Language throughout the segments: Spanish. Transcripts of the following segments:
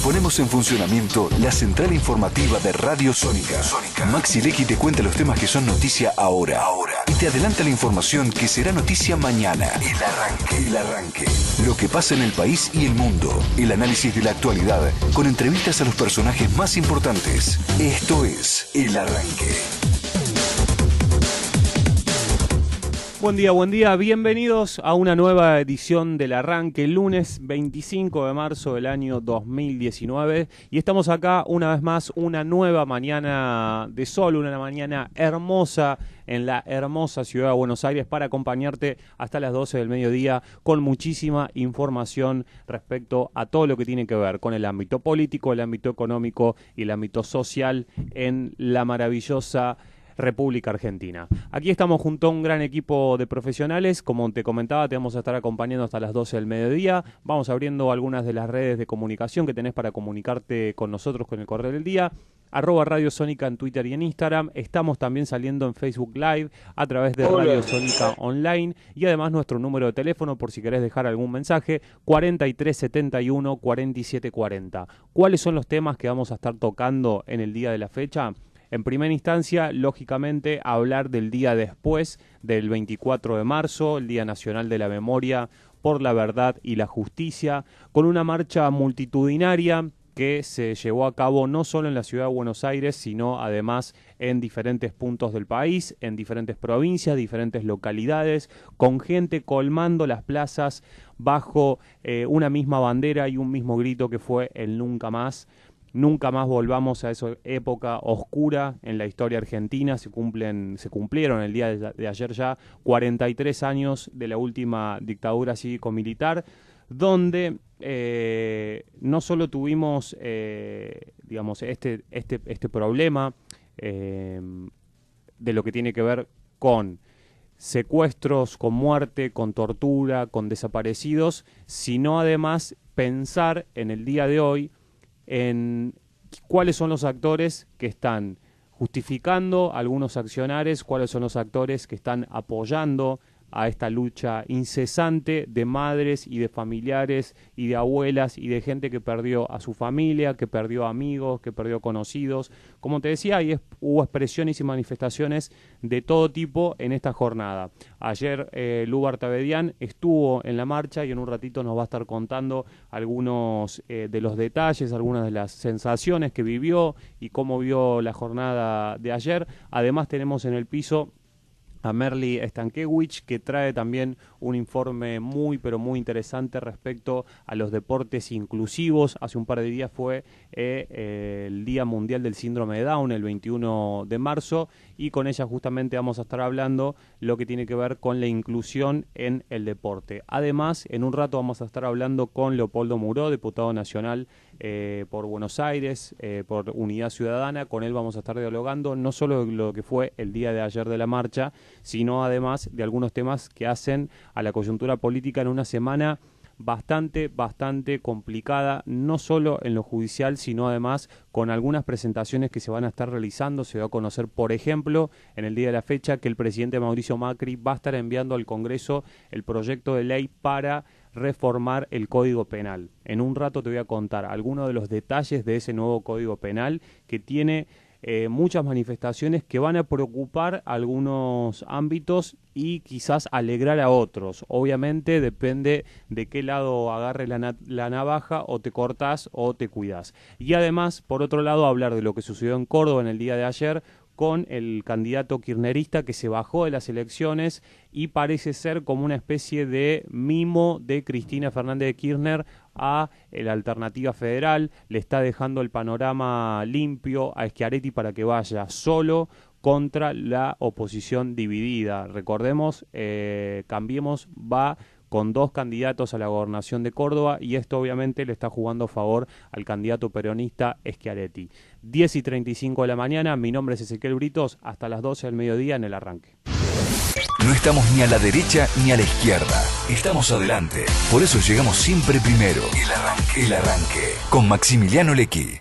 Ponemos en funcionamiento la central informativa de Radio Sónica. Maxi Lecky te cuenta los temas que son noticia ahora. Y te adelanta la información que será noticia mañana. El arranque. Lo que pasa en el país y el mundo. El análisis de la actualidad con entrevistas a los personajes más importantes. Esto es El Arranque. Buen día, bienvenidos a una nueva edición del Arranque, lunes 25 de marzo del año 2019 y estamos acá una vez más, una nueva mañana de sol, una mañana hermosa en la hermosa ciudad de Buenos Aires para acompañarte hasta las 12 del mediodía con muchísima información respecto a todo lo que tiene que ver con el ámbito político, el ámbito económico y el ámbito social en la maravillosa República Argentina. Aquí estamos junto a un gran equipo de profesionales. Como te comentaba, te vamos a estar acompañando hasta las 12 del mediodía. Vamos abriendo algunas de las redes de comunicación que tenés para comunicarte con nosotros con el Correo del Día. @Radio Sónica en Twitter y en Instagram. Estamos también saliendo en Facebook Live a través de Radio Sónica Online y además nuestro número de teléfono por si querés dejar algún mensaje, 4371 4740. ¿Cuáles son los temas que vamos a estar tocando en el día de la fecha? En primera instancia, lógicamente, hablar del día después del 24 de marzo, el Día Nacional de la Memoria por la Verdad y la Justicia, con una marcha multitudinaria que se llevó a cabo no solo en la ciudad de Buenos Aires, sino además en diferentes puntos del país, en diferentes provincias, diferentes localidades, con gente colmando las plazas bajo una misma bandera y un mismo grito que fue el nunca más. Nunca más volvamos a esa época oscura en la historia argentina. Se cumplieron el día de ayer ya 43 años de la última dictadura cívico-militar, donde no solo tuvimos digamos este problema de lo que tiene que ver con secuestros, con muerte, con tortura, con desaparecidos, sino además pensar en el día de hoy en cuáles son los actores que están justificando algunos accionares, cuáles son los actores que están apoyando a esta lucha incesante de madres y de familiares y de abuelas y de gente que perdió a su familia, que perdió amigos, que perdió conocidos. Como te decía, hubo expresiones y manifestaciones de todo tipo en esta jornada. Ayer Lugar Tabedian estuvo en la marcha y en un ratito nos va a estar contando algunos de los detalles, algunas de las sensaciones que vivió y cómo vio la jornada de ayer. Además tenemos en el piso a Merly Stankiewicz, que trae también un informe muy, pero muy interesante respecto a los deportes inclusivos. Hace un par de días fue el Día Mundial del Síndrome de Down, el 21 de marzo, y con ella justamente vamos a estar hablando lo que tiene que ver con la inclusión en el deporte. Además, en un rato vamos a estar hablando con Leopoldo Muró, diputado nacional por Buenos Aires, por Unidad Ciudadana. Con él vamos a estar dialogando no solo de lo que fue el día de ayer de la marcha, sino además de algunos temas que hacen a la coyuntura política en una semana bastante complicada, no solo en lo judicial, sino además con algunas presentaciones que se van a estar realizando. Se va a conocer, por ejemplo, en el día de la fecha, que el presidente Mauricio Macri va a estar enviando al Congreso el proyecto de ley para reformar el Código Penal. En un rato te voy a contar algunos de los detalles de ese nuevo Código Penal que tiene muchas manifestaciones que van a preocupar algunos ámbitos y quizás alegrar a otros. Obviamente depende de qué lado agarre la navaja, o te cortás o te cuidás. Y además, por otro lado, hablar de lo que sucedió en Córdoba en el día de ayer con el candidato kirchnerista que se bajó de las elecciones y parece ser como una especie de mimo de Cristina Fernández de Kirchner a la Alternativa Federal. Le está dejando el panorama limpio a Schiaretti para que vaya solo contra la oposición dividida. Recordemos, Cambiemos va con 2 candidatos a la gobernación de Córdoba y esto obviamente le está jugando a favor al candidato peronista Schiaretti. 10:35 de la mañana, mi nombre es Ezequiel Britos, hasta las 12 del mediodía en El Arranque. No estamos ni a la derecha ni a la izquierda, estamos adelante. Por eso llegamos siempre primero. El Arranque, con Maximiliano Lecky.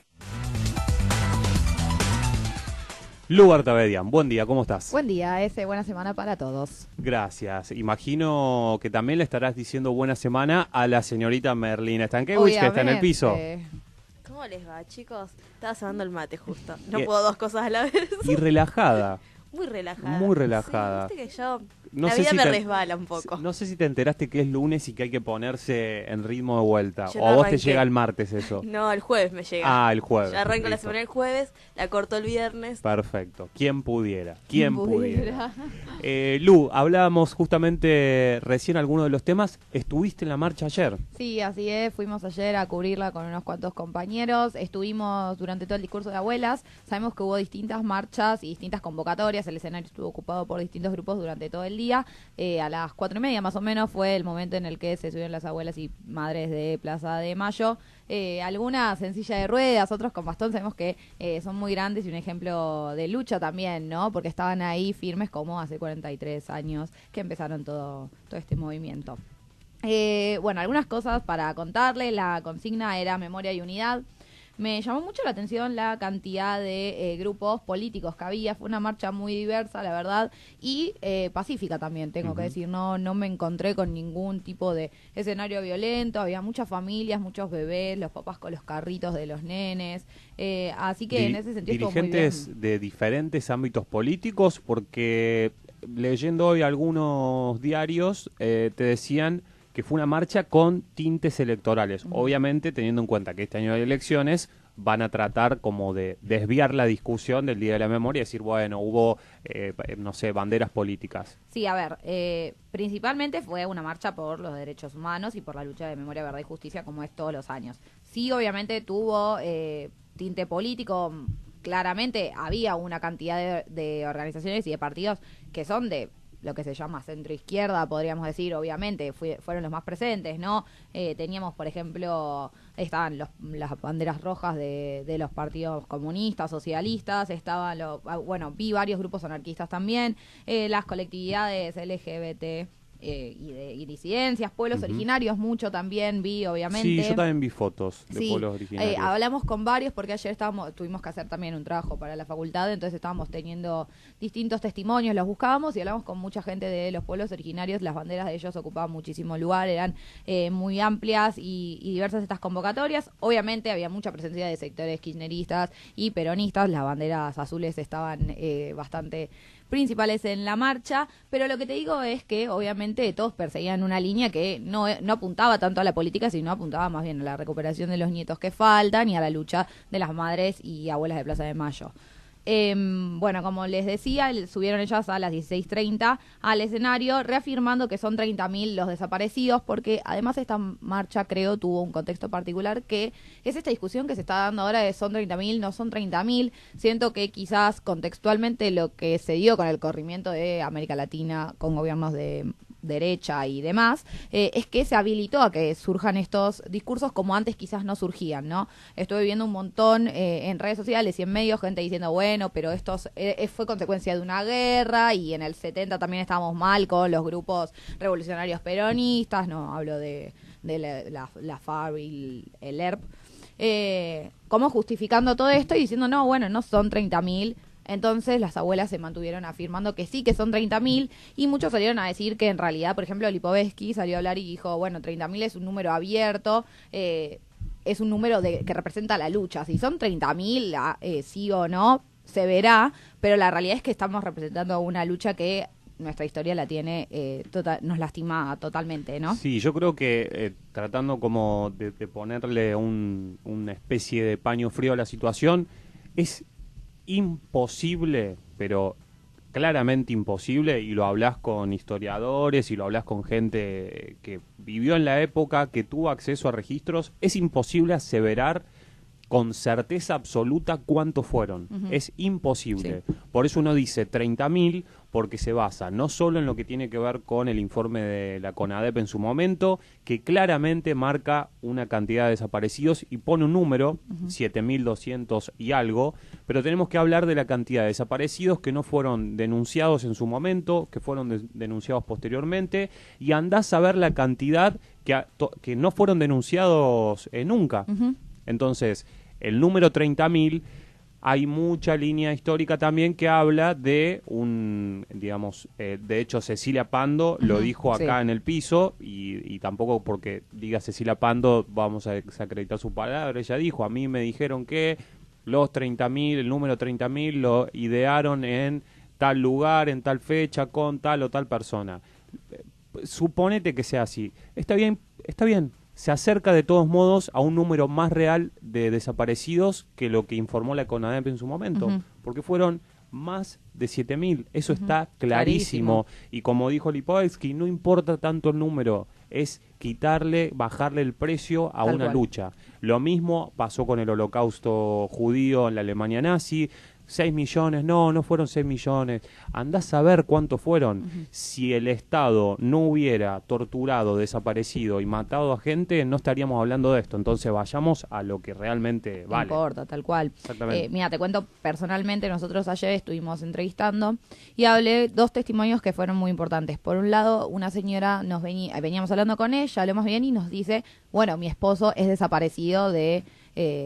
Lugar Tabedian, buen día, ¿cómo estás? Buen día, buena semana para todos. Gracias. Imagino que también le estarás diciendo buena semana a la señorita Merlina Stankiewicz, que está en el piso. ¿Cómo les va, chicos? Estaba sonando el mate justo. No puedo dos cosas a la vez. Y relajada. Muy relajada. Muy relajada. Sí, viste que yo... No la sé vida si me te- resbala un poco. No sé si te enteraste que es lunes y que hay que ponerse en ritmo de vuelta. Yo O no a vos te arranqué. llega el martes eso. No, el jueves me llega. Ah, el jueves. Yo arranco la Listo. semana el jueves, la corto el viernes. Perfecto. ¿Quién pudiera? ¿Quién pudiera? Lu, hablábamos justamente recién algunos de los temas. ¿Estuviste en la marcha ayer? Sí, así es. Fuimos ayer a cubrirla con unos cuantos compañeros. Estuvimos durante todo el discurso de abuelas. Sabemos que hubo distintas marchas y distintas convocatorias. El escenario estuvo ocupado por distintos grupos durante todo el día. A las 4:30 más o menos fue el momento en el que se subieron las abuelas y madres de Plaza de Mayo. Algunas en silla de ruedas, otros con bastón. Sabemos que son muy grandes y un ejemplo de lucha también, ¿no? Porque estaban ahí firmes como hace 43 años que empezaron todo este movimiento. Bueno, algunas cosas para contarle. La consigna era memoria y unidad. Me llamó mucho la atención la cantidad de grupos políticos que había. Fue una marcha muy diversa, la verdad, y pacífica también, tengo que decir. No me encontré con ningún tipo de escenario violento. Había muchas familias, muchos bebés, los papás con los carritos de los nenes. Así que en ese sentido estuvo muy bien. Dirigentes de diferentes ámbitos políticos, porque leyendo hoy algunos diarios te decían que fue una marcha con tintes electorales. Obviamente, teniendo en cuenta que este año hay elecciones, van a tratar como de desviar la discusión del Día de la Memoria y decir, bueno, hubo, no sé, banderas políticas. Sí, a ver, principalmente fue una marcha por los derechos humanos y por la lucha de memoria, verdad y justicia, como es todos los años. Sí, obviamente tuvo tinte político. Claramente había una cantidad de organizaciones y de partidos que son de lo que se llama centro-izquierda, podríamos decir, obviamente, fueron los más presentes, ¿no? Teníamos, por ejemplo, estaban las banderas rojas de los partidos comunistas, socialistas, estaban vi varios grupos anarquistas también, las colectividades LGBT y disidencias, pueblos originarios, mucho también vi, obviamente. Sí, yo también vi fotos de Sí, pueblos originarios. hablamos con varios porque ayer tuvimos que hacer también un trabajo para la facultad, entonces estábamos teniendo distintos testimonios, los buscábamos y hablamos con mucha gente de los pueblos originarios. Las banderas de ellos ocupaban muchísimo lugar, eran muy amplias y diversas estas convocatorias. Obviamente había mucha presencia de sectores kirchneristas y peronistas, las banderas azules estaban bastante principales en la marcha, pero lo que te digo es que obviamente todos perseguían una línea que no apuntaba tanto a la política, sino apuntaba más bien a la recuperación de los nietos que faltan y a la lucha de las madres y abuelas de Plaza de Mayo. Bueno, como les decía, subieron ellas a las 16:30 al escenario, reafirmando que son 30.000 los desaparecidos, porque además esta marcha, creo, tuvo un contexto particular, que es esta discusión que se está dando ahora de son 30.000, no son 30.000. Siento que quizás contextualmente lo que se dio con el corrimiento de América Latina con gobiernos de derecha y demás, es que se habilitó a que surjan estos discursos como antes quizás no surgían, ¿no? Estuve viendo un montón en redes sociales y en medios gente diciendo, bueno, pero esto fue consecuencia de una guerra y en el 70 también estábamos mal con los grupos revolucionarios peronistas, no hablo de la FARC y el ERP, como justificando todo esto y diciendo, no, bueno, no son 30.000. Entonces las abuelas se mantuvieron afirmando que sí, que son 30.000, y muchos salieron a decir que en realidad, por ejemplo, Lipovetsky salió a hablar y dijo, bueno, 30.000 es un número abierto, es un número que representa la lucha. Si son 30.000, sí o no, se verá, pero la realidad es que estamos representando una lucha que nuestra historia la tiene, nos lastima totalmente, ¿no? Sí, yo creo que tratando como de ponerle una especie de paño frío a la situación, es imposible, pero claramente imposible, y lo hablas con historiadores y lo hablas con gente que vivió en la época, que tuvo acceso a registros, es imposible aseverar con certeza absoluta cuántos fueron. Es imposible. Sí. Por eso uno dice 30.000, porque se basa no solo en lo que tiene que ver con el informe de la CONADEP en su momento, que claramente marca una cantidad de desaparecidos y pone un número, 7.200 y algo, pero tenemos que hablar de la cantidad de desaparecidos que no fueron denunciados en su momento, que fueron denunciados posteriormente, y andás a ver la cantidad que no fueron denunciados nunca. Entonces, el número 30.000 hay mucha línea histórica también que habla de digamos, de hecho Cecilia Pando lo dijo acá en el piso, y tampoco porque diga Cecilia Pando vamos a desacreditar su palabra. Ella dijo, a mí me dijeron que los 30.000, el número 30.000 lo idearon en tal lugar, en tal fecha, con tal o tal persona. Suponete que sea así. Está bien. Se acerca de todos modos a un número más real de desaparecidos que lo que informó la CONADEP en su momento, porque fueron más de 7.000. Eso está clarísimo. Y como dijo Lipovetsky, no importa tanto el número, es bajarle el precio a una lucha. Lo mismo pasó con el holocausto judío en la Alemania nazi. 6 millones, no fueron 6 millones. Andás a ver cuántos fueron. Si el Estado no hubiera torturado, desaparecido y matado a gente, no estaríamos hablando de esto. Entonces vayamos a lo que realmente vale. No importa, tal cual. Exactamente. Mira, te cuento personalmente, nosotros ayer estuvimos entrevistando y hablé 2 testimonios que fueron muy importantes. Por un lado, una señora veníamos hablando con ella, hablamos bien y nos dice, bueno, mi esposo es desaparecido de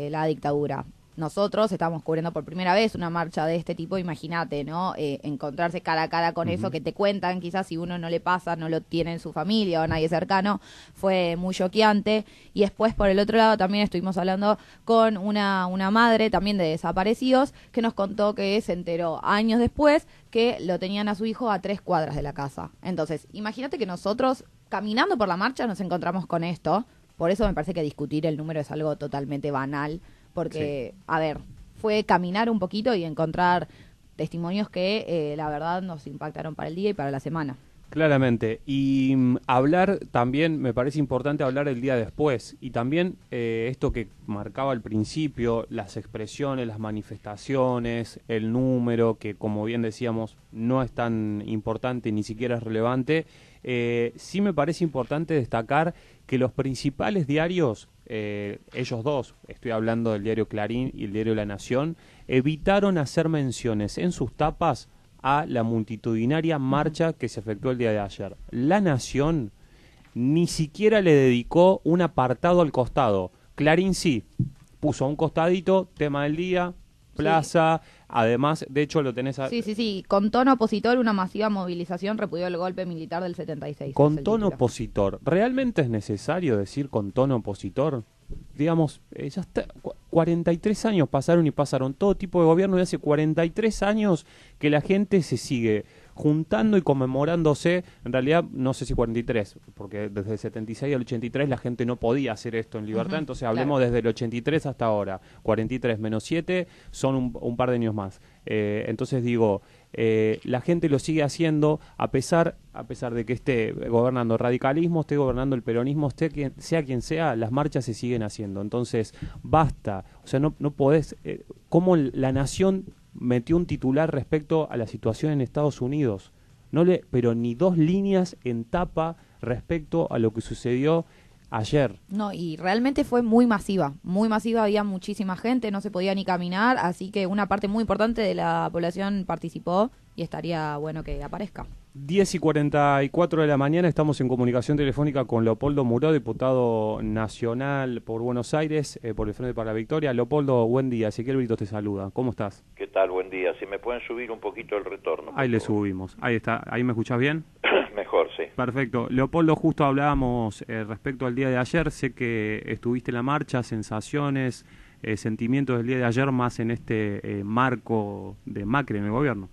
la dictadura. Nosotros estamos cubriendo por primera vez una marcha de este tipo, imagínate, ¿no? Encontrarse cara a cara con eso que te cuentan, quizás si uno no le pasa, no lo tiene en su familia o nadie cercano, fue muy choqueante. Y después, por el otro lado, también estuvimos hablando con una madre también de desaparecidos que nos contó que se enteró años después que lo tenían a su hijo a 3 cuadras de la casa. Entonces, imagínate que nosotros, caminando por la marcha, nos encontramos con esto. Por eso me parece que discutir el número es algo totalmente banal. Porque, a ver, fue caminar un poquito y encontrar testimonios que la verdad nos impactaron para el día y para la semana. Claramente. Y hablar también, me parece importante hablar el día después. Y también esto que marcaba al principio, las expresiones, las manifestaciones, el número, que como bien decíamos, no es tan importante, ni siquiera es relevante. Sí me parece importante destacar que los principales diarios, ellos dos, estoy hablando del diario Clarín y el diario La Nación, evitaron hacer menciones en sus tapas a la multitudinaria marcha que se efectuó el día de ayer. La Nación ni siquiera le dedicó un apartado al costado. Clarín sí, puso a un costadito, tema del día, plaza, además, de hecho lo tenés... Sí, con tono opositor, una masiva movilización repudió el golpe militar del 76. Con tono opositor. ¿Realmente es necesario decir con tono opositor? Digamos, ya está, 43 años pasaron y pasaron todo tipo de gobierno y hace 43 años que la gente se sigue juntando y conmemorándose. En realidad no sé si 43, porque desde el 76 al 83 la gente no podía hacer esto en libertad, entonces hablemos desde el 83 hasta ahora. 43 menos 7 son un par de años más. Entonces digo, la gente lo sigue haciendo a pesar de que esté gobernando el radicalismo, esté gobernando el peronismo, sea quien sea, las marchas se siguen haciendo. Entonces basta, o sea, no podés, como La Nación metió un titular respecto a la situación en Estados Unidos, pero ni 2 líneas en tapa respecto a lo que sucedió ayer. No, y realmente fue muy masiva, había muchísima gente, no se podía ni caminar, así que una parte muy importante de la población participó y estaría bueno que aparezca. 10:44 de la mañana, estamos en comunicación telefónica con Leopoldo Muró, diputado nacional por Buenos Aires, por el Frente para la Victoria. Leopoldo, buen día, Ezequiel Brito te saluda, ¿cómo estás? ¿Qué tal? Buen día, si me pueden subir un poquito el retorno. Ahí le subimos, ahí está, ¿ahí me escuchás bien? Mejor, sí. Perfecto. Leopoldo, justo hablábamos respecto al día de ayer, sé que estuviste en la marcha, sensaciones, sentimientos del día de ayer, más en este marco de Macri en el gobierno.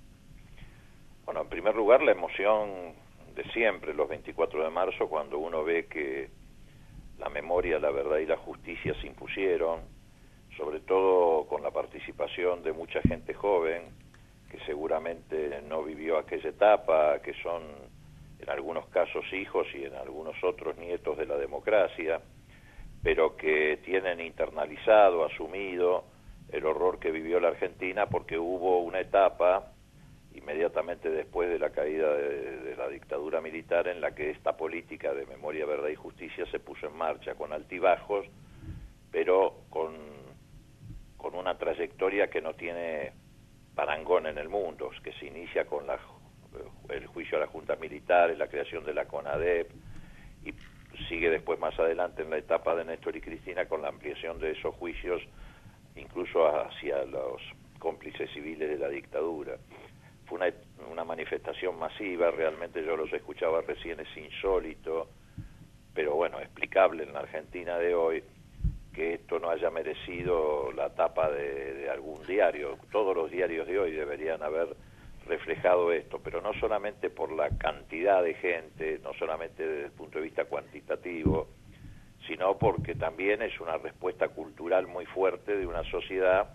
Bueno, en primer lugar, la emoción de siempre, los 24 de marzo, cuando uno ve que la memoria, la verdad y la justicia se impusieron, sobre todo con la participación de mucha gente joven, que seguramente no vivió aquella etapa, que son en algunos casos hijos y en algunos otros nietos de la democracia, pero que tienen internalizado, asumido el horror que vivió la Argentina, porque hubo una etapa inmediatamente después de la caída de la dictadura militar en la que esta política de memoria, verdad y justicia se puso en marcha con altibajos, pero con una trayectoria que no tiene parangón en el mundo, que se inicia con el juicio a la Junta Militar, la creación de la CONADEP, y sigue después más adelante en la etapa de Néstor y Cristina con la ampliación de esos juicios incluso hacia los cómplices civiles de la dictadura. Fue una manifestación masiva, realmente yo los escuchaba recién, es insólito, pero bueno, explicable en la Argentina de hoy, que esto no haya merecido la tapa de algún diario. Todos los diarios de hoy deberían haber reflejado esto, pero no solamente por la cantidad de gente, no solamente desde el punto de vista cuantitativo, sino porque también es una respuesta cultural muy fuerte de una sociedad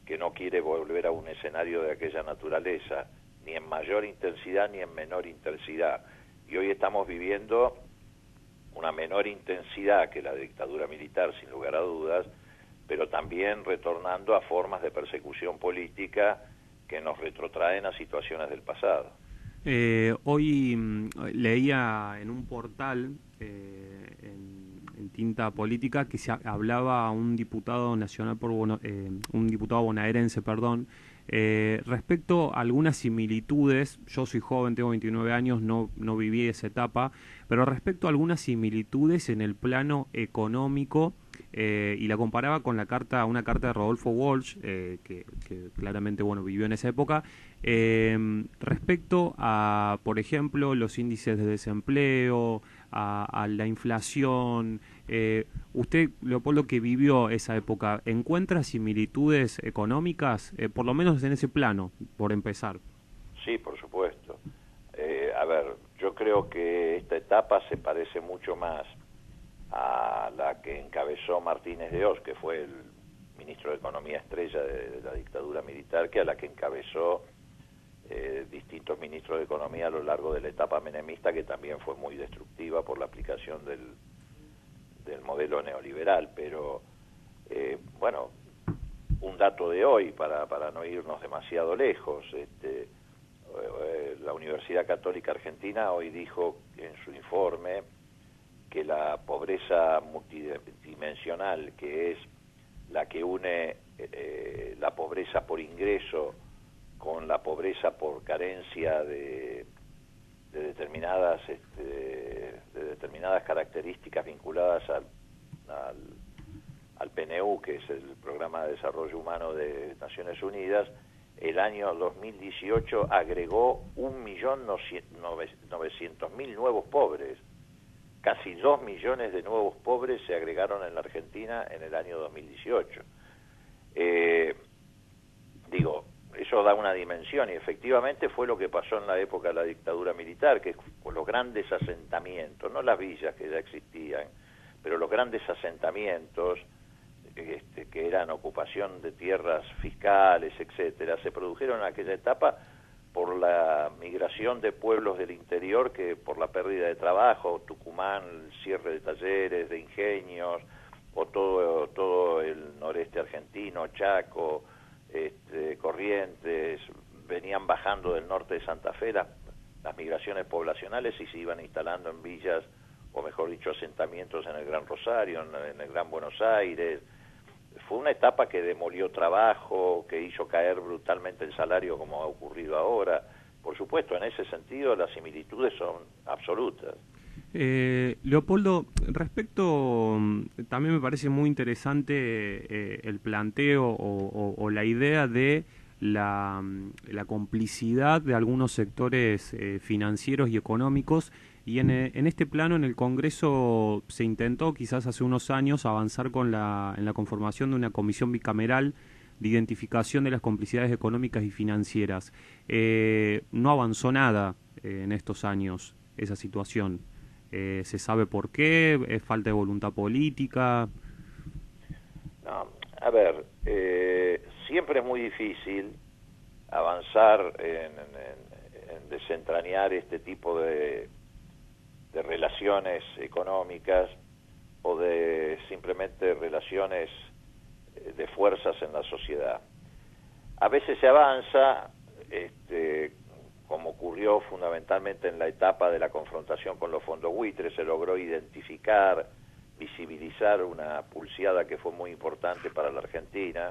que no quiere volver a un escenario de aquella naturaleza, ni en mayor intensidad ni en menor intensidad. Y hoy estamos viviendo una menor intensidad que la dictadura militar, sin lugar a dudas, pero también retornando a formas de persecución política que nos retrotraen a situaciones del pasado. Hoy leía en un portal, en Tinta Política, que se hablaba a un diputado nacional un diputado bonaerense, perdón, respecto a algunas similitudes. Yo soy joven, tengo 29 años, no viví esa etapa, pero respecto a algunas similitudes en el plano económico, y la comparaba con una carta de Rodolfo Walsh, que claramente vivió en esa época, respecto a, por ejemplo, los índices de desempleo, a la inflación. Usted, Leopoldo, que vivió esa época, ¿encuentra similitudes económicas, por lo menos en ese plano, por empezar? Sí, por supuesto. A ver, yo creo que esta etapa se parece mucho más a la que encabezó Martínez de Oz, que fue el ministro de Economía estrella de la dictadura militar, que a la que encabezó distintos ministros de Economía a lo largo de la etapa menemista, que también fue muy destructiva por la aplicación del modelo neoliberal. Pero, bueno, un dato de hoy, para no irnos demasiado lejos, la Universidad Católica Argentina hoy dijo en su informe que la pobreza multidimensional, que es la que une la pobreza por ingreso con la pobreza por carencia de determinadas características vinculadas al PNU, que es el Programa de Desarrollo Humano de Naciones Unidas, el año 2018 agregó 1.900.000 nuevos pobres. Casi 2 millones de nuevos pobres se agregaron en la Argentina en el año 2018. Eso da una dimensión, y efectivamente fue lo que pasó en la época de la dictadura militar, que con los grandes asentamientos, no las villas que ya existían, pero los grandes asentamientos que eran ocupación de tierras fiscales, etcétera, se produjeron en aquella etapa por la migración de pueblos del interior, que por la pérdida de trabajo, Tucumán, el cierre de talleres, de ingenios, o todo el noreste argentino, Chaco, Corrientes, venían bajando del norte de Santa Fe las migraciones poblacionales y se iban instalando en villas, o mejor dicho, asentamientos en el Gran Rosario, en el Gran Buenos Aires. Fue una etapa que demolió trabajo, que hizo caer brutalmente el salario, como ha ocurrido ahora. Por supuesto, en ese sentido las similitudes son absolutas. Leopoldo, respecto, también me parece muy interesante el planteo o la idea de la complicidad de algunos sectores financieros y económicos, y en este plano en el Congreso se intentó quizás hace unos años avanzar en la conformación de una comisión bicameral de identificación de las complicidades económicas y financieras. No avanzó nada en estos años esa situación. ¿Se sabe por qué? ¿Es falta de voluntad política? No, a ver, siempre es muy difícil avanzar en desentrañar este tipo de relaciones económicas o de simplemente relaciones de fuerzas en la sociedad. A veces se avanza, como ocurrió fundamentalmente en la etapa de la confrontación con los fondos buitres, se logró identificar, visibilizar una pulseada que fue muy importante para la Argentina,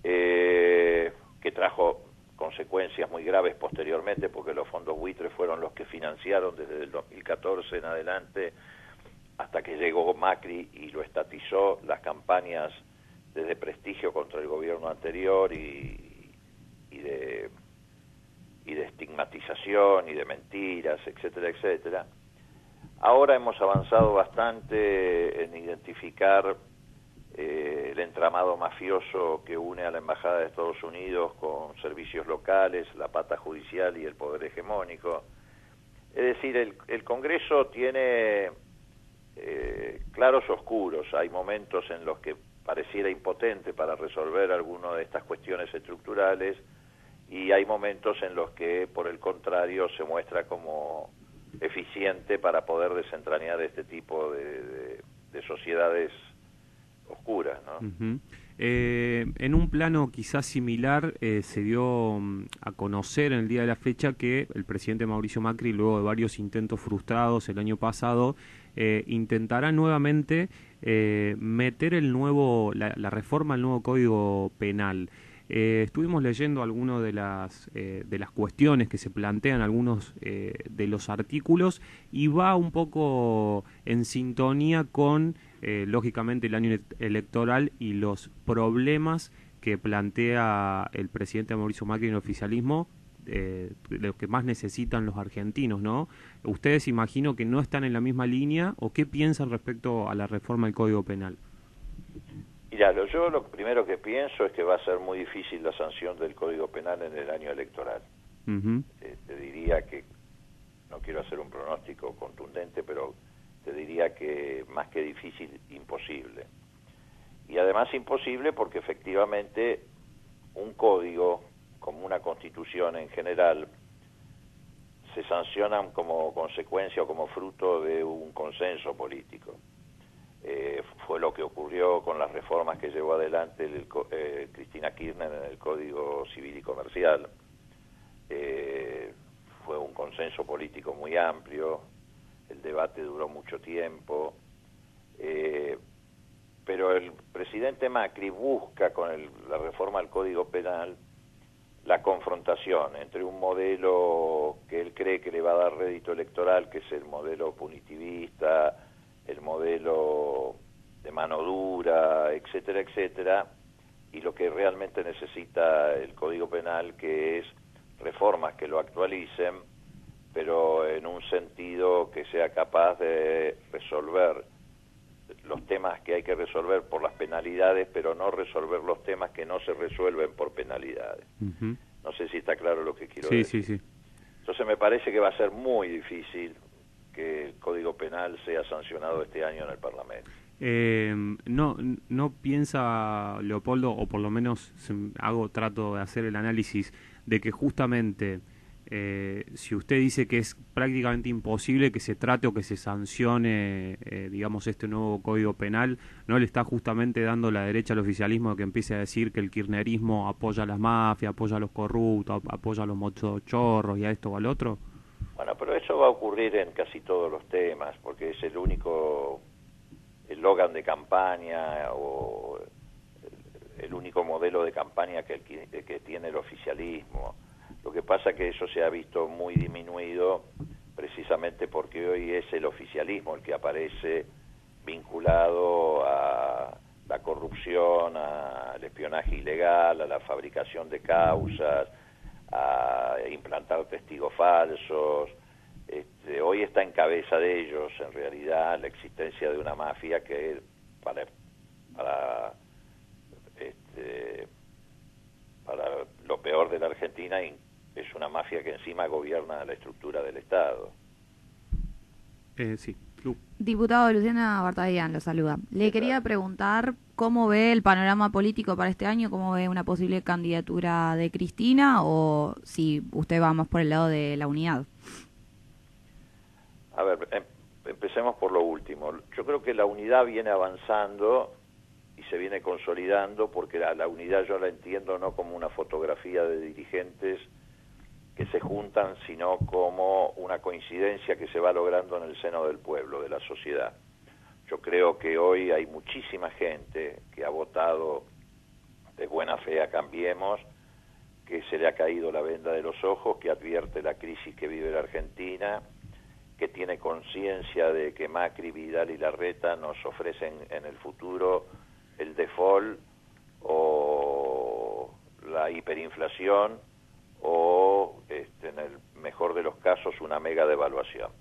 que trajo consecuencias muy graves posteriormente, porque los fondos buitres fueron los que financiaron desde el 2014 en adelante, hasta que llegó Macri y lo estatizó, las campañas desde prestigio contra el gobierno anterior y de estigmatización y de mentiras, etcétera, etcétera. Ahora hemos avanzado bastante en identificar el entramado mafioso que une a la Embajada de Estados Unidos con servicios locales, la pata judicial y el poder hegemónico. Es decir, el Congreso tiene claros oscuros. Hay momentos en los que pareciera impotente para resolver alguna de estas cuestiones estructurales y hay momentos en los que, por el contrario, se muestra como eficiente para poder desentrañar este tipo de sociedades oscuras, ¿no? Uh-huh. En un plano quizás similar, se dio a conocer en el día de la fecha que el presidente Mauricio Macri, luego de varios intentos frustrados el año pasado, intentará nuevamente meter la reforma al nuevo Código Penal. Estuvimos leyendo algunas de las cuestiones que se plantean, algunos de los artículos, y va un poco en sintonía con, lógicamente, el año electoral y los problemas que plantea el presidente Mauricio Macri en el oficialismo, de los que más necesitan los argentinos, ¿no? ¿Ustedes imagino que no están en la misma línea o qué piensan respecto a la reforma del Código Penal? Mira, yo lo primero que pienso es que va a ser muy difícil la sanción del Código Penal en el año electoral. Uh-huh. Te diría que, no quiero hacer un pronóstico contundente, pero te diría que más que difícil, imposible. Y además imposible porque efectivamente un código, como una constitución en general, se sancionan como consecuencia o como fruto de un consenso político. Fue lo que ocurrió con las reformas que llevó adelante Cristina Kirchner en el Código Civil y Comercial. Fue un consenso político muy amplio, el debate duró mucho tiempo, pero el presidente Macri busca con la reforma al Código Penal la confrontación entre un modelo que él cree que le va a dar rédito electoral, que es el modelo punitivista, el modelo de mano dura, etcétera, etcétera, y lo que realmente necesita el Código Penal, que es reformas que lo actualicen, pero en un sentido que sea capaz de resolver los temas que hay que resolver por las penalidades, pero no resolver los temas que no se resuelven por penalidades. Uh-huh. No sé si está claro lo que quiero decir. Sí. Sí. Entonces me parece que va a ser muy difícil que el Código Penal sea sancionado este año en el Parlamento. ¿No piensa, Leopoldo, o por lo menos trato de hacer el análisis de que justamente si usted dice que es prácticamente imposible que se trate o que se sancione, digamos, este nuevo Código Penal, no le está justamente dando la derecha al oficialismo de que empiece a decir que el kirchnerismo apoya a las mafias, apoya a los corruptos, apoya a los motochorros y a esto o al otro? Bueno, pero eso va a ocurrir en casi todos los temas, porque es el único eslogan de campaña o el único modelo de campaña que tiene el oficialismo. Lo que pasa es que eso se ha visto muy disminuido precisamente porque hoy es el oficialismo el que aparece vinculado a la corrupción, al espionaje ilegal, a la fabricación de causas, a implantar testigos falsos. Hoy está en cabeza de ellos, en realidad, la existencia de una mafia que para lo peor de la Argentina es una mafia que encima gobierna la estructura del Estado. Sí, Lu. Diputado Luciana Bartadian lo saluda. Le quería preguntar cómo ve el panorama político para este año, cómo ve una posible candidatura de Cristina o si usted va más por el lado de la unidad. A ver, empecemos por lo último. Yo creo que la unidad viene avanzando y se viene consolidando porque la unidad yo la entiendo no como una fotografía de dirigentes que se juntan, sino como una coincidencia que se va logrando en el seno del pueblo, de la sociedad. Yo creo que hoy hay muchísima gente que ha votado de buena fe a Cambiemos, que se le ha caído la venda de los ojos, que advierte la crisis que vive la Argentina, que tiene conciencia de que Macri, Vidal y Larreta nos ofrecen en el futuro el default hiperinflación o, en el mejor de los casos, una mega devaluación.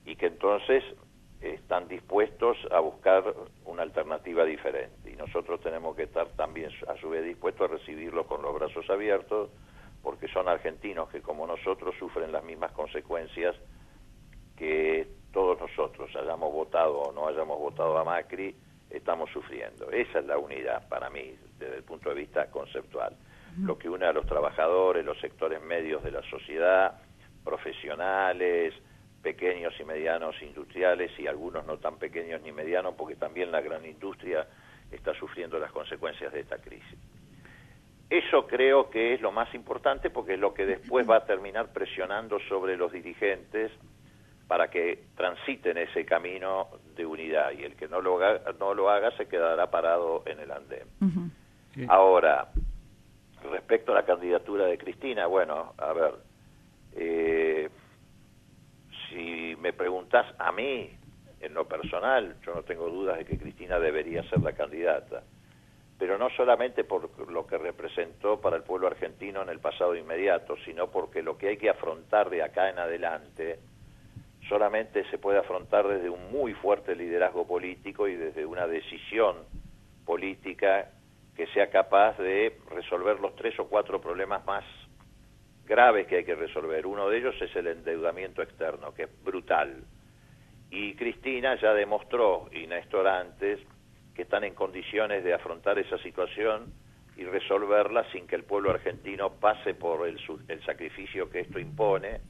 Y que entonces están dispuestos a buscar una alternativa diferente. Y nosotros tenemos que estar también, a su vez, dispuestos a recibirlos con los brazos abiertos, porque son argentinos que, como nosotros, sufren las mismas consecuencias que todos nosotros, hayamos votado o no hayamos votado a Macri, estamos sufriendo. Esa es la unidad para mí, desde el punto de vista conceptual. Lo que une a los trabajadores, los sectores medios de la sociedad, profesionales, pequeños y medianos industriales, y algunos no tan pequeños ni medianos, porque también la gran industria está sufriendo las consecuencias de esta crisis. Eso creo que es lo más importante, porque es lo que después va a terminar presionando sobre los dirigentes para que transiten ese camino de unidad, y el que no lo haga se quedará parado en el andén. Sí. Ahora, respecto a la candidatura de Cristina, bueno, a ver, si me preguntás a mí, en lo personal, yo no tengo dudas de que Cristina debería ser la candidata, pero no solamente por lo que representó para el pueblo argentino en el pasado inmediato, sino porque lo que hay que afrontar de acá en adelante solamente se puede afrontar desde un muy fuerte liderazgo político y desde una decisión política que sea capaz de resolver los 3 o 4 problemas más graves que hay que resolver. Uno de ellos es el endeudamiento externo, que es brutal. Y Cristina ya demostró, y Néstor antes, que están en condiciones de afrontar esa situación y resolverla sin que el pueblo argentino pase por el sacrificio que esto impone,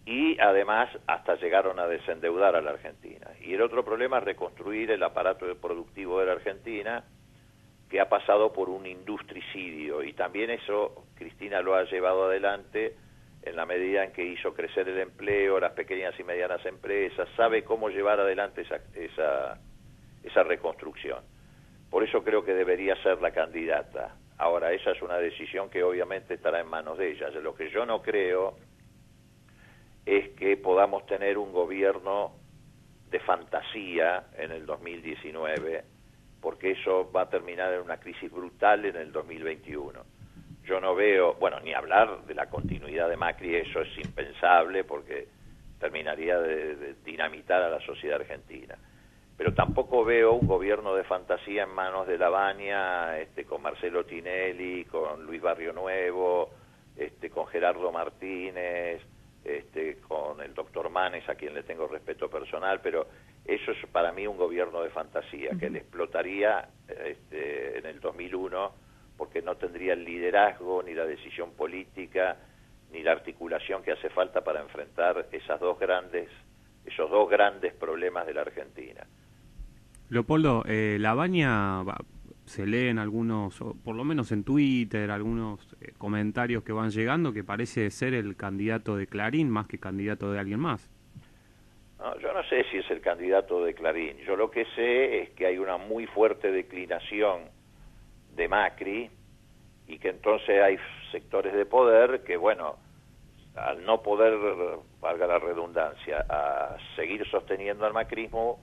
y además hasta llegaron a desendeudar a la Argentina. Y el otro problema es reconstruir el aparato productivo de la Argentina, que ha pasado por un industricidio, y también eso Cristina lo ha llevado adelante en la medida en que hizo crecer el empleo, las pequeñas y medianas empresas, sabe cómo llevar adelante esa reconstrucción. Por eso creo que debería ser la candidata. Ahora, esa es una decisión que obviamente estará en manos de ella. Lo que yo no creo es que podamos tener un gobierno de fantasía en el 2019, porque eso va a terminar en una crisis brutal en el 2021. Yo no veo, bueno, ni hablar de la continuidad de Macri, eso es impensable, porque terminaría de dinamitar a la sociedad argentina. Pero tampoco veo un gobierno de fantasía en manos de Lavagna, con Marcelo Tinelli, con Luis Barrio Nuevo, con Gerardo Martínez, con el doctor Manes, a quien le tengo respeto personal, pero eso es para mí un gobierno de fantasía, que le explotaría en el 2001, porque no tendría el liderazgo, ni la decisión política, ni la articulación que hace falta para enfrentar esos dos grandes problemas de la Argentina. Leopoldo, Lavagna se lee en algunos, o por lo menos en Twitter, algunos comentarios que van llegando, que parece ser el candidato de Clarín más que candidato de alguien más. No, yo no sé si es el candidato de Clarín. Yo lo que sé es que hay una muy fuerte declinación de Macri, y que entonces hay sectores de poder que, bueno, al no poder, valga la redundancia, a seguir sosteniendo al macrismo,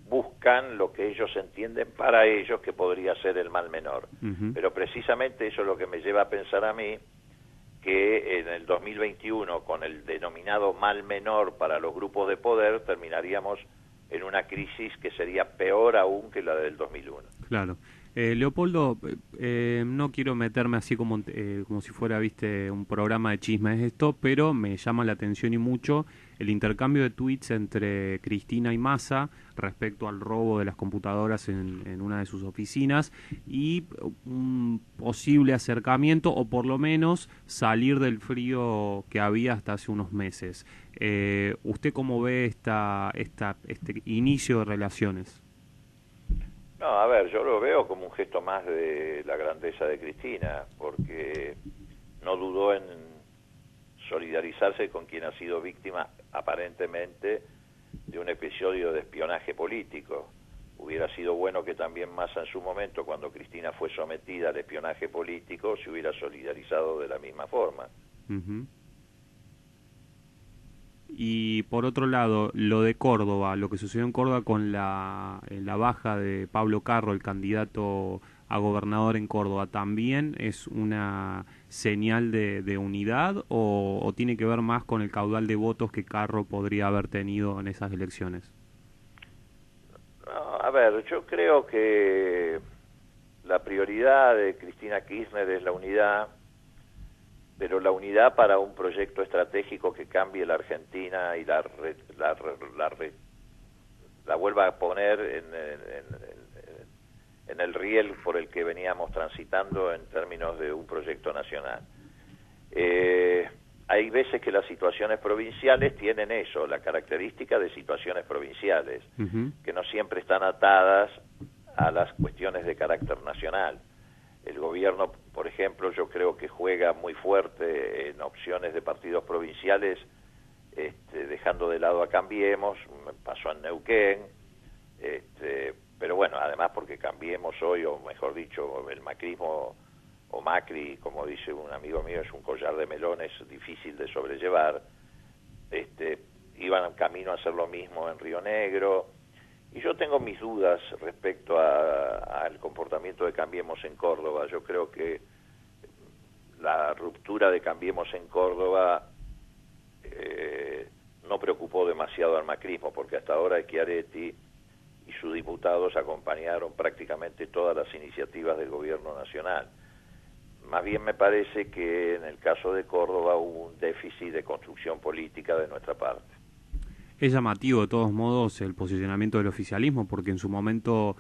buscan lo que ellos entienden para ellos que podría ser el mal menor. Pero precisamente eso es lo que me lleva a pensar a mí que en el 2021, con el denominado mal menor para los grupos de poder, terminaríamos en una crisis que sería peor aún que la del 2001. Claro. Leopoldo, no quiero meterme así como si fuera, viste, un programa de chismes esto, pero me llama la atención y mucho el intercambio de tweets entre Cristina y Massa respecto al robo de las computadoras en una de sus oficinas y un posible acercamiento, o por lo menos salir del frío que había hasta hace unos meses. ¿Usted cómo ve este inicio de relaciones? No, a ver, yo lo veo como un gesto más de la grandeza de Cristina, porque no dudó en solidarizarse con quien ha sido víctima, aparentemente, de un episodio de espionaje político. Hubiera sido bueno que también Massa, en su momento, cuando Cristina fue sometida al espionaje político, se hubiera solidarizado de la misma forma. Y por otro lado, lo de Córdoba, lo que sucedió en Córdoba con la baja de Pablo Carro, el candidato a gobernador en Córdoba, ¿también es una señal de unidad o tiene que ver más con el caudal de votos que Carro podría haber tenido en esas elecciones? No, a ver, yo creo que la prioridad de Cristina Kirchner es la unidad, pero la unidad para un proyecto estratégico que cambie la Argentina y la vuelva a poner en el riel por el que veníamos transitando en términos de un proyecto nacional. Hay veces que las situaciones provinciales tienen eso, la característica de situaciones provinciales, que no siempre están atadas a las cuestiones de carácter nacional. El gobierno, por ejemplo, yo creo que juega muy fuerte en opciones de partidos provinciales, dejando de lado a Cambiemos, pasó en Neuquén, pero bueno, además porque Cambiemos hoy, o mejor dicho, el macrismo o Macri, como dice un amigo mío, es un collar de melones difícil de sobrellevar. Iban camino a hacer lo mismo en Río Negro, y yo tengo mis dudas respecto al comportamiento de Cambiemos en Córdoba. Yo creo que la ruptura de Cambiemos en Córdoba no preocupó demasiado al macrismo, porque hasta ahora Schiaretti y sus diputados acompañaron prácticamente todas las iniciativas del gobierno nacional. Más bien me parece que en el caso de Córdoba hubo un déficit de construcción política de nuestra parte. Es llamativo de todos modos el posicionamiento del oficialismo, porque en su momento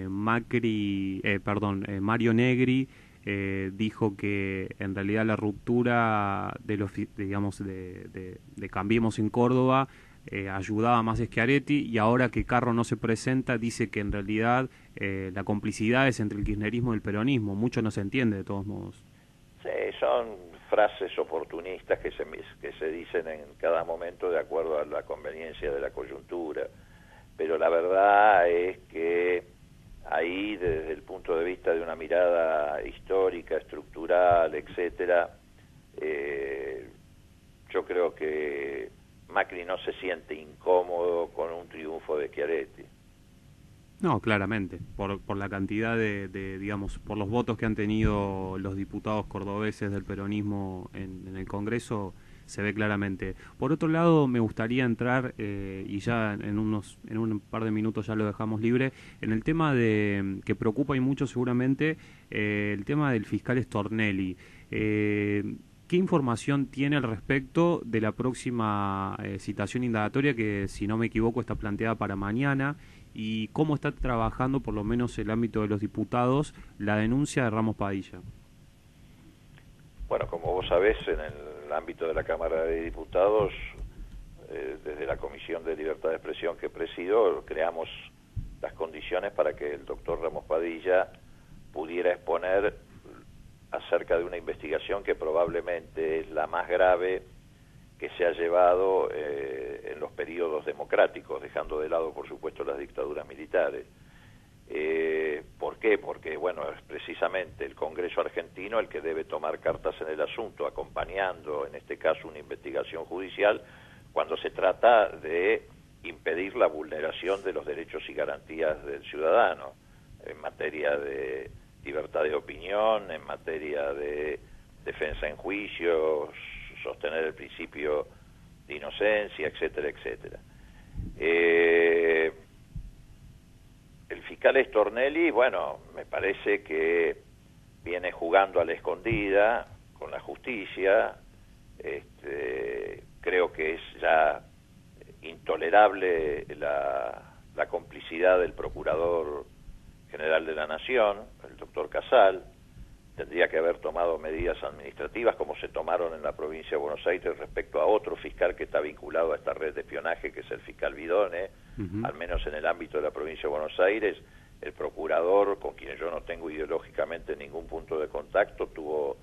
Mario Negri dijo que en realidad la ruptura de Cambiemos en Córdoba ayudaba más a Schiaretti, y ahora que Carro no se presenta dice que en realidad la complicidad es entre el kirchnerismo y el peronismo. Mucho no se entiende de todos modos. Sí, son frases oportunistas que se dicen en cada momento de acuerdo a la conveniencia de la coyuntura, pero la verdad es que ahí, desde el punto de vista de una mirada histórica, estructural, etcétera, yo creo que Macri no se siente incómodo con un triunfo de Schiaretti. No, claramente, por la cantidad digamos, por los votos que han tenido los diputados cordobeses del peronismo en el Congreso, se ve claramente. Por otro lado, me gustaría entrar, y ya en un par de minutos ya lo dejamos libre, en el tema que preocupa y mucho seguramente, el tema del fiscal Stornelli. ¿Qué información tiene al respecto de la próxima citación indagatoria que, si no me equivoco, está planteada para mañana? ¿Y cómo está trabajando, por lo menos el ámbito de los diputados, la denuncia de Ramos Padilla? Bueno, como vos sabés, en el ámbito de la Cámara de Diputados, desde la Comisión de Libertad de Expresión que presido, creamos las condiciones para que el doctor Ramos Padilla pudiera exponer acerca de una investigación que probablemente es la más grave que se ha llevado en los periodos democráticos, dejando de lado, por supuesto, las dictaduras militares. ¿Por qué? Porque, bueno, es precisamente el Congreso argentino el que debe tomar cartas en el asunto, acompañando, en este caso, una investigación judicial, cuando se trata de impedir la vulneración de los derechos y garantías del ciudadano, en materia de libertad de opinión, en materia de defensa en juicios, sostener el principio de inocencia, etcétera, etcétera. El fiscal Stornelli, bueno, me parece que viene jugando a la escondida con la justicia. Creo que es ya intolerable la complicidad del Procurador General de la Nación, el doctor Casal. Tendría que haber tomado medidas administrativas como se tomaron en la provincia de Buenos Aires respecto a otro fiscal que está vinculado a esta red de espionaje, que es el fiscal Vidone. Al menos en el ámbito de la provincia de Buenos Aires, el procurador, con quien yo no tengo ideológicamente ningún punto de contacto, tuvo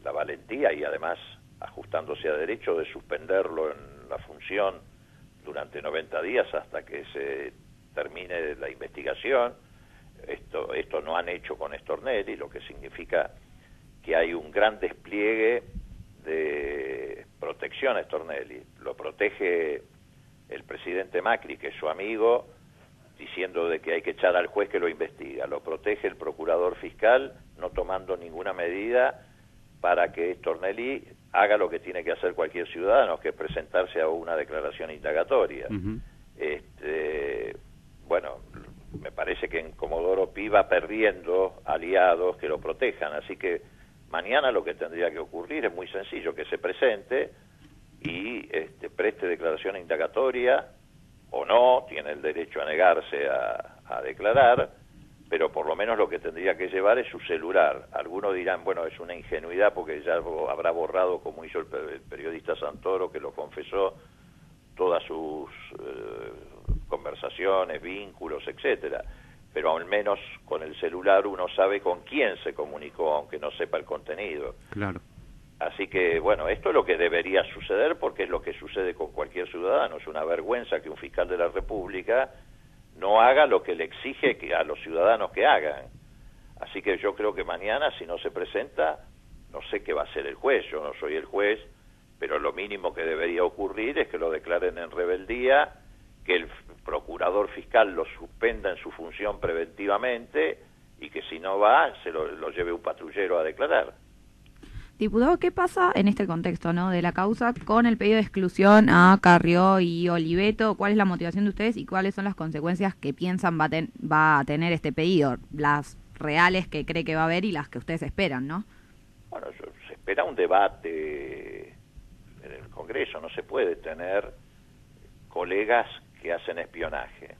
la valentía y además ajustándose a derecho de suspenderlo en la función durante 90 días hasta que se termine la investigación. Esto no han hecho con Stornelli, lo que significa que hay un gran despliegue de protección a Stornelli. Lo protege el presidente Macri, que es su amigo, diciendo de que hay que echar al juez que lo investiga. Lo protege el procurador fiscal, no tomando ninguna medida para que Stornelli haga lo que tiene que hacer cualquier ciudadano, que es presentarse a una declaración indagatoria. Bueno, me parece que en Comodoro Pi va perdiendo aliados que lo protejan, así que mañana lo que tendría que ocurrir es muy sencillo, que se presente y preste declaración indagatoria, o no, tiene el derecho a negarse a declarar, pero por lo menos lo que tendría que llevar es su celular. Algunos dirán, bueno, es una ingenuidad porque ya habrá borrado, como hizo el periodista Santoro, que lo confesó, todas sus conversaciones, vínculos, etcétera. Pero al menos con el celular uno sabe con quién se comunicó, aunque no sepa el contenido. Claro. Así que, bueno, esto es lo que debería suceder porque es lo que sucede con cualquier ciudadano. Es una vergüenza que un fiscal de la República no haga lo que le exige a los ciudadanos que hagan. Así que yo creo que mañana, si no se presenta, no sé qué va a hacer el juez, yo no soy el juez, pero lo mínimo que debería ocurrir es que lo declaren en rebeldía, que el procurador fiscal lo suspenda en su función preventivamente y que si no va, se lo lleve un patrullero a declarar. Diputado, ¿qué pasa en este contexto, ¿no?, de la causa con el pedido de exclusión a Carrió y Oliveto? ¿Cuál es la motivación de ustedes y cuáles son las consecuencias que piensan va a tener este pedido? Las reales que cree que va a haber y las que ustedes esperan, ¿no? Bueno, se espera un debate en el Congreso. No se puede tener colegas que hacen espionaje,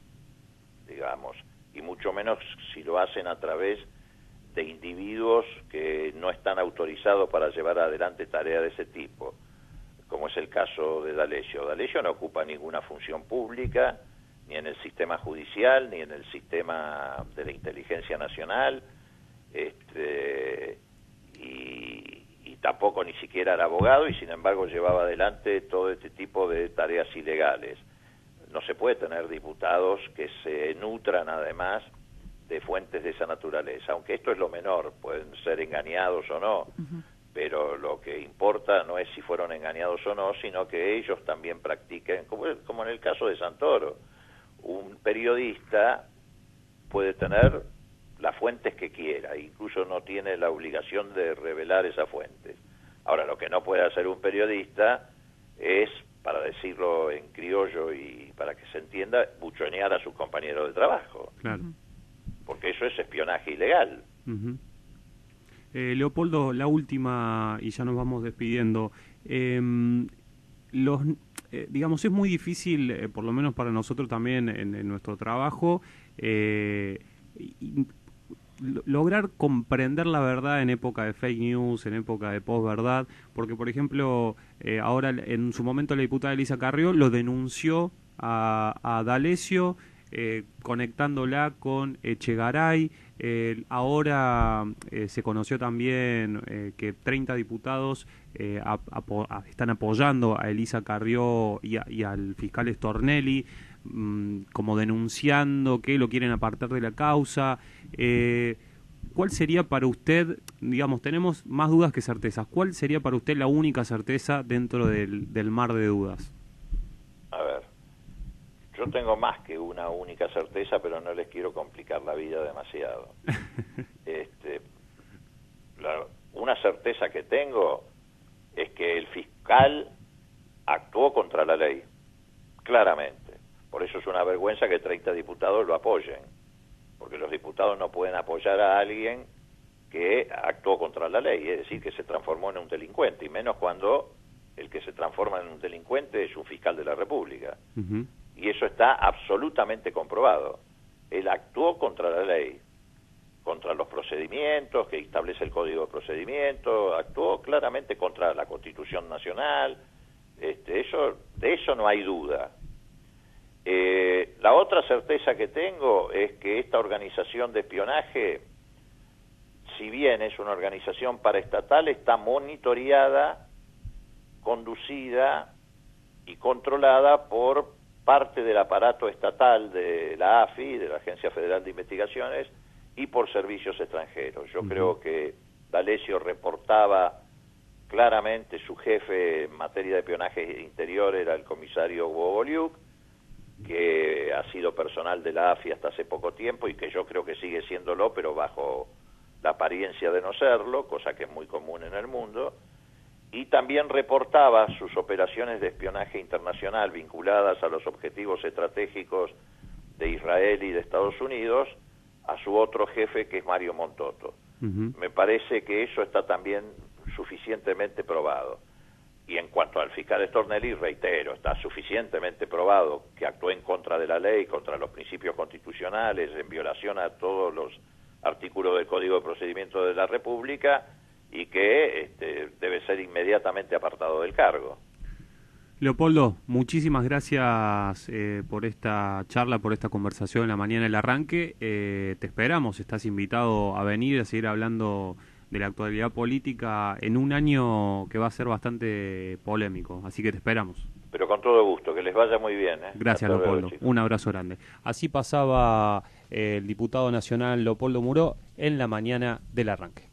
digamos, y mucho menos si lo hacen a través de individuos que no están autorizados para llevar adelante tareas de ese tipo, como es el caso de D'Alessio. D'Alessio no ocupa ninguna función pública, ni en el sistema judicial, ni en el sistema de la inteligencia nacional, y tampoco ni siquiera era abogado, y sin embargo llevaba adelante todo este tipo de tareas ilegales. No se puede tener diputados que se nutran además de fuentes de esa naturaleza, aunque esto es lo menor, pueden ser engañados o no, pero lo que importa no es si fueron engañados o no, sino que ellos también practiquen, como en el caso de Santoro. Un periodista puede tener las fuentes que quiera, incluso no tiene la obligación de revelar esas fuentes. Ahora, lo que no puede hacer un periodista es, para decirlo en criollo y para que se entienda, buchonear a sus compañeros de trabajo. Claro. Porque eso es espionaje ilegal. Leopoldo, la última, y ya nos vamos despidiendo. Digamos, es muy difícil, por lo menos para nosotros también en nuestro trabajo, lograr comprender la verdad en época de fake news, en época de posverdad, porque, por ejemplo, ahora en su momento la diputada Elisa Carrió lo denunció a D'Alessio, conectándola con Echegaray. Ahora se conoció también que 30 diputados están apoyando a Elisa Carrió y al fiscal Stornelli, como denunciando que lo quieren apartar de la causa. ¿Cuál sería para usted, digamos, tenemos más dudas que certezas, cuál sería para usted la única certeza dentro del mar de dudas? A ver, yo tengo más que una única certeza, pero no les quiero complicar la vida demasiado. Una certeza que tengo es que el fiscal actuó contra la ley, claramente. Por eso es una vergüenza que 30 diputados lo apoyen, porque los diputados no pueden apoyar a alguien que actuó contra la ley, es decir, que se transformó en un delincuente, y menos cuando el que se transforma en un delincuente es un fiscal de la República. Y eso está absolutamente comprobado. Él actuó contra la ley, contra los procedimientos que establece el Código de Procedimientos, actuó claramente contra la Constitución Nacional. De eso no hay duda. La otra certeza que tengo es que esta organización de espionaje, si bien es una organización paraestatal, está monitoreada, conducida y controlada por parte del aparato estatal de la AFI, de la Agencia Federal de Investigaciones, y por servicios extranjeros. Yo creo que D'Alessio reportaba claramente, su jefe en materia de espionaje interior era el comisario Boboliuk, que ha sido personal de la AFI hasta hace poco tiempo y que yo creo que sigue siéndolo, pero bajo la apariencia de no serlo, cosa que es muy común en el mundo, y también reportaba sus operaciones de espionaje internacional vinculadas a los objetivos estratégicos de Israel y de Estados Unidos a su otro jefe, que es Mario Montoto. Me parece que eso está también suficientemente probado. Y en cuanto al fiscal Stornelli, reitero, está suficientemente probado que actuó en contra de la ley, contra los principios constitucionales, en violación a todos los artículos del Código de Procedimiento de la República, y que debe ser inmediatamente apartado del cargo. Leopoldo, muchísimas gracias por esta charla, por esta conversación en la mañana del arranque. Te esperamos, estás invitado a venir a seguir hablando de la actualidad política en un año que va a ser bastante polémico, así que te esperamos. Pero con todo gusto, que les vaya muy bien. Gracias, hasta Leopoldo. Luego, un abrazo grande. Así pasaba el diputado nacional Leopoldo Muró en la mañana del arranque.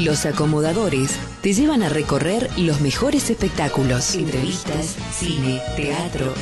Los acomodadores te llevan a recorrer los mejores espectáculos, entrevistas, cine, teatro.